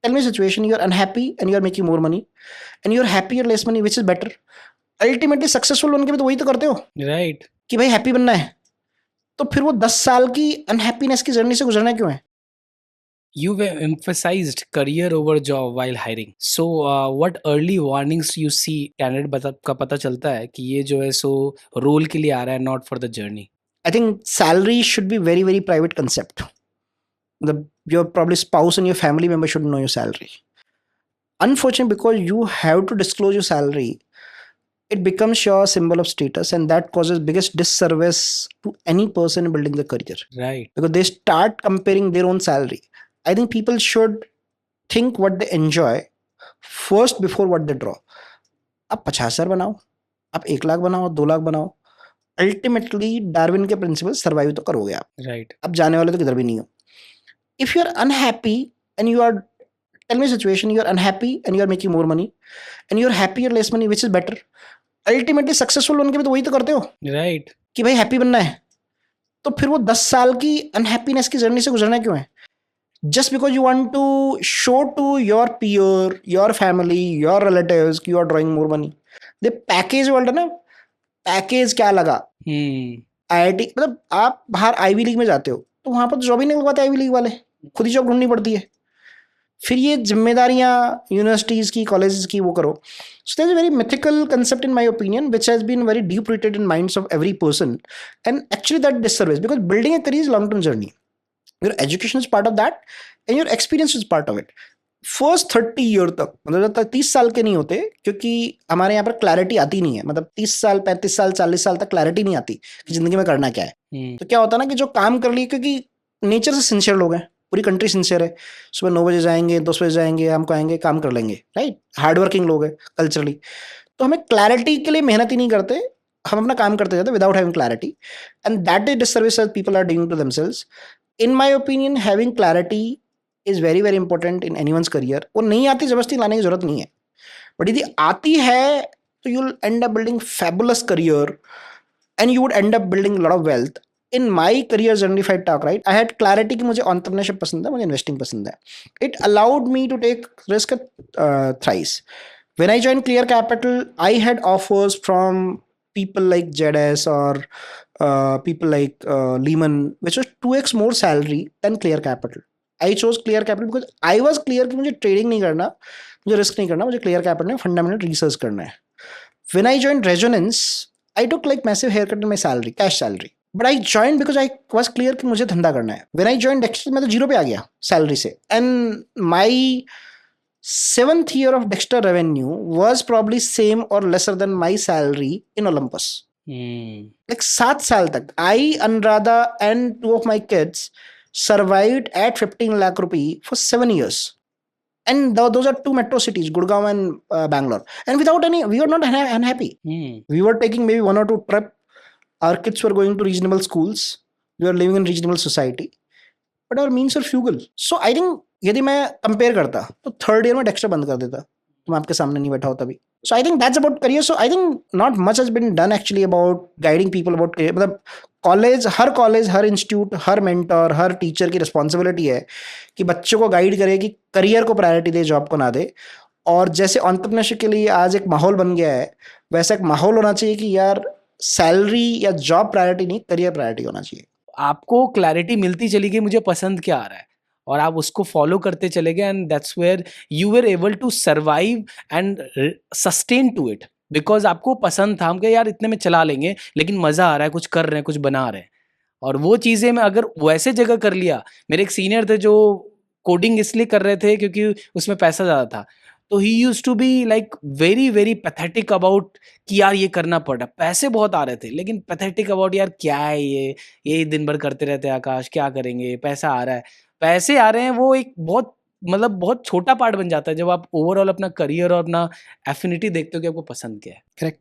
Tell me a situation, you're unhappy and you're making more money, and you're happy or less money, which is better? Ultimately successful बन के भी तो वही तो करते हो राइट कि भाई हैप्पी बनना है, तो फिर वो 10 साल की अनहैप्पीनेस की जर्नी से गुजरना क्यों है? You've emphasized career over job while hiring. So, what early warnings you see candidate का पता चलता है कि ये जो है सो रोल के लिए आ रहा है, not for the journey. I think salary should be very, very private concept. Your probably spouse and your family member shouldn't know your salary. Unfortunately, because you have to disclose your salary, it becomes your symbol of status, and that causes biggest disservice to any person building the career, Right. because they start comparing their own salary. I think people should think what they enjoy first before what they draw. आप 50,000 बनाओ, आप 1 लाख बनाओ, 2 लाख बनाओ, ultimately Darwin के principal survive तो करोगे आप. Right. अब जाने वाले तो किधर भी नहीं हो. If you are unhappy and you are, tell me a situation, you are unhappy and you are making more money, and you are happy or less money, which is better? Ultimately successful बन के भी तो वही तो करते हो Right. कि भाई हैप्पी बनना है, तो फिर वो 10 साल की अनहैप्पीनेस की जर्नी से गुजरना क्यों है? Just because you want to show to your peer, your family, your relatives कि you are drawing more money. The package world है ना, पैकेज क्या लगा? IIT मतलब आप बाहर आईवी लीग में जाते हो तो वहां पर तो जॉब ही नहीं लगवाते आईवी लीग वाले, खुद ही जॉब ढूंढनी पड़ती है. फिर ये जिम्मेदारियां यूनिवर्सिटीज की, कॉलेजेस की वो करो. So there is a very mythical concept in my opinion which has been very deep rooted in minds of every person, and actually that disservice, because building a career is long term journey. Your education is part of that and your experience is part of it. First 30 year तक, मतलब जब तक 30 साल के नहीं होते, क्योंकि हमारे यहाँ पर क्लैरिटी आती नहीं है, मतलब 30 साल 35 साल 40 साल तक क्लैरिटी नहीं आती कि जिंदगी में करना क्या है. तो क्या होता है ना कि जो काम कर लिए, क्योंकि नेचर से सिंसियर लोग हैं, पूरी कंट्री सिंसियर है, सुबह 9 बजे जाएंगे, 10 बजे जाएंगे, हमको आएंगे, काम कर लेंगे, राइट. हार्डवर्किंग लोग हैं कल्चरली. तो हमें क्लैरिटी के लिए मेहनत ही नहीं करते, हम अपना काम करते जाते without having clarity, and that is disservice people are doing to themselves. In my opinion having clarity is very very important in anyone's career. वो नहीं आती जबरदस्ती लाने की जरूरत नहीं है, बट यदि आती है तो you will and up building fabulous career and you would end up building a lot of wealth. In my career journey, if I talk, right, I had clarity कि मुझे entrepreneurship पसंद है, मुझे investing पसंद है. It allowed me to take risk thrice. When I joined Clear Capital, I had offers from people like JDS or people like Lehman, which was 2x more salary than Clear Capital. I chose Clear Capital because I was clear कि मुझे trading नहीं करना, मुझे risk नहीं करना, मुझे Clear Capital में fundamental research करना है. When I joined Resonance, I took like massive haircut in my salary, cash salary. But I joined because I was clear कि मुझे धंधा करना है. When I joined Dexter, मैं तो जीरो पे आ गया सैलरी से. And my 7th year of Dexter revenue was probably same or lesser than my salary in Olympus. Like 7 साल तक I, Anuradha and 2 of my kids survived at 15 lakh rupee for 7 years. And those are 2 metro cities, Gurgaon and Bangalore. And without any, we were not unhappy. We were taking maybe 1 or 2 trips. Our kids were going to reasonable schools. We were living in reasonable society. But our means were frugal. So I think यदि मैं compare करता तो 3rd year में Dexter बंद कर देता, तो मैं आपके सामने नहीं बैठा होता भी. So I think that's about career. So I think not much has been done actually about guiding people about career. मतलब कॉलेज, हर इंस्टीट्यूट, हर मेंटर, हर टीचर की रिस्पॉन्सिबिलिटी है कि बच्चों को गाइड करे कि करियर को प्रायोरिटी दे, जॉब को ना दे. और जैसे एंटरप्रेन्योरशिप के लिए आज एक माहौल बन गया है, वैसा एक माहौल होना चाहिए कि यार सैलरी या जॉब प्रायोरिटी नहीं, करियर प्रायोरिटी होना चाहिए. आपको क्लैरिटी मिलती चली गई मुझे पसंद क्या आ रहा है, और आप उसको फॉलो करते चले गए, and that's where you were able to survive and sustain to it, because आपको पसंद था. हम कहे यार इतने में चला लेंगे, लेकिन मजा आ रहा है, कुछ कर रहे हैं, कुछ बना रहे हैं. और वो चीजें मैं अगर वैसे जगह कर लिया, मेरे एक सीनियर थे जो कोडिंग इसलिए कर रहे थे क्योंकि उसमें पैसा ज्यादा था, तो he used to be like very very pathetic about कि यार ये करना पड़ा, पैसे बहुत आ रहे थे, लेकिन पैथेटिक अबाउट यार क्या है ये दिन भर करते रहते हैं आकाश, क्या करेंगे, पैसा आ रहा है, पैसे आ रहे हैं. वो एक बहुत मतलब बहुत छोटा पार्ट बन जाता है जब आप ओवरऑल अपना करियर और अपना एफिनिटी देखते हो कि आपको पसंद क्या है. करेक्ट.